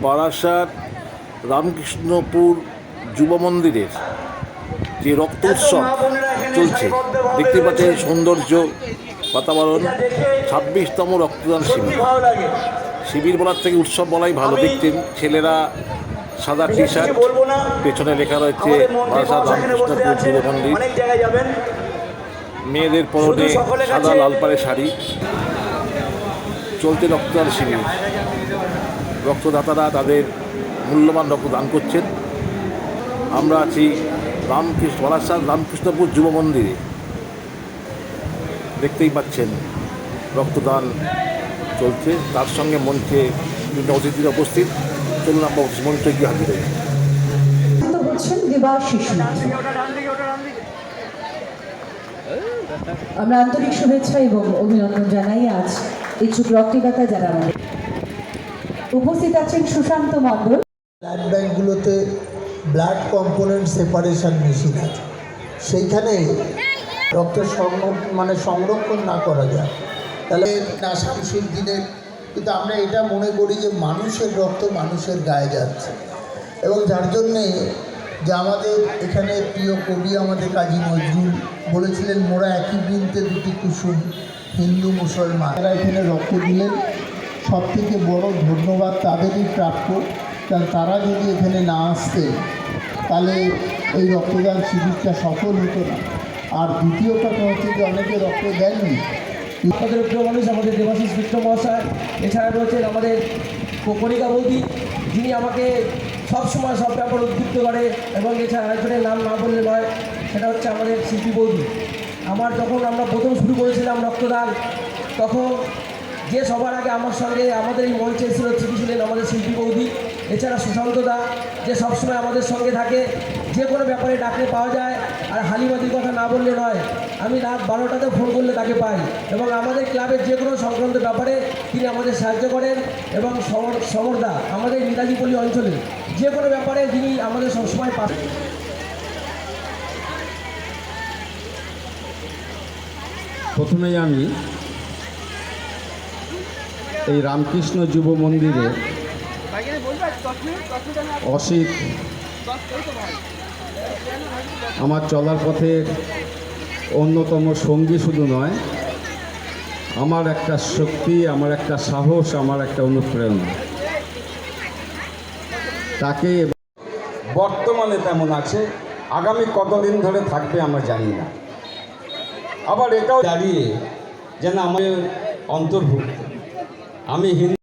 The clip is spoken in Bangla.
বারাসাত রামকৃষ্ণপুর যুব মন্দিরের যে রক্ত উৎসব চলছে, দেখতে পাচ্ছেন সৌন্দর্য বাতাবরণ। 26তম রক্তদান শিবির বলার থেকে উৎসব বলাই ভালো। দেখছেন ছেলেরা সাদা টি শার্ট, পেছনে লেখা রয়েছে বারাসাত রামকৃষ্ণপুর যুব মন্দির। মেয়েদের পরনে সাদা লাল পাড়ে শাড়ি। চলছে রক্তদান শিবির। রক্তদাতারা তাদের মূল্যবান রক্ত দান করছেন। আমরা আছি বারাসাত রামকৃষ্ণপুর যুব মন্দিরে। দেখতেই পাচ্ছেন রক্তদান চলছে, তার সঙ্গে মঞ্চে বিভিন্ন অতিথিরা উপস্থিত। চলুন আমরা মঞ্চে গিয়ে হাজির হই। আমরা আন্তরিক শুভেচ্ছা এবং অভিনন্দন জানাই আজ ইচ্ছুক রক্তদাতা যারা আমাদের উপস্থিত আছেন। সুশান্ত মণ্ডল। ব্লাড ব্যাঙ্কগুলোতে ব্লাড কম্পোনেন্ট সেপারেশন মেশিন আছে, সেইখানে রক্তের সংরক্ষণ না করা যায় তাহলে না শামসুর দিনের। কিন্তু আমরা এটা মনে করি যে মানুষের রক্ত মানুষের গায়ে যাচ্ছে, এবং যার জন্যে যে আমাদের এখানে প্রিয় কবি আমাদের কাজী নজরুল বলেছিলেন, মোরা একই বৃন্তে দুটি কুসুম, হিন্দু মুসলমান। তারা এখানে রক্ত দিলেন, সব থেকে বড় ধন্যবাদ তাদেরই প্রাপ্য। কারণ তারা যদি এখানে না আসতেন তাহলে এই রক্তদান শিবিরটা সফল হতো না। আর দ্বিতীয় কথা হচ্ছে যে অনেকে রক্ত দেননি। আমাদের প্রিয় মানুষ আমাদের দেবাশিস মিত্র মহাশয়, এছাড়া রয়েছেন আমাদের কণিকা বৌদি, যিনি আমাকে সবসময় সব ব্যাপারে উদ্বুদ্ধ করে, এবং এছাড়া আরেকজনের নাম না বললে নয়, সেটা হচ্ছে আমাদের শিল্পী বৌদি। যখন আমরা প্রথম শুরু করেছিলাম রক্তদান, তখন যে সবার আগে আমার সঙ্গে আমাদের এই মঞ্চে ছিলেন আমাদের শিল্পী বৌদি। এছাড়া সুশান্ত দা, যে সবসময় আমাদের সঙ্গে থাকে, যে কোনো ব্যাপারে ডাকলে পাওয়া যায়। আর হালিমাদির কথা না বললে নয়, আমি রাত 12টাতে ফোন করলে তাকে পাই, এবং আমাদের ক্লাবের যে কোনো সংক্রান্ত ব্যাপারে তিনি আমাদের সাহায্য করেন। এবং সমরদা আমাদের মিরাজিপল্লী অঞ্চলে যে কোনো ব্যাপারে তিনি আমাদের সবসময় পান। প্রথমেই আমি এই রামকৃষ্ণ যুব মন্দিরে অসিত আমার চলার পথের অন্যতম সঙ্গী শুধু নয়, আমার একটা শক্তি, আমার একটা সাহস, আমার একটা অনুপ্রেরণা। তাকে বর্তমানে তেমন আছে, আগামী কতদিন ধরে থাকবে আমরা জানি না। আবার এটাও দাঁড়িয়ে যেন আমার অন্তর্ভুক্ত। আমি হিন্দু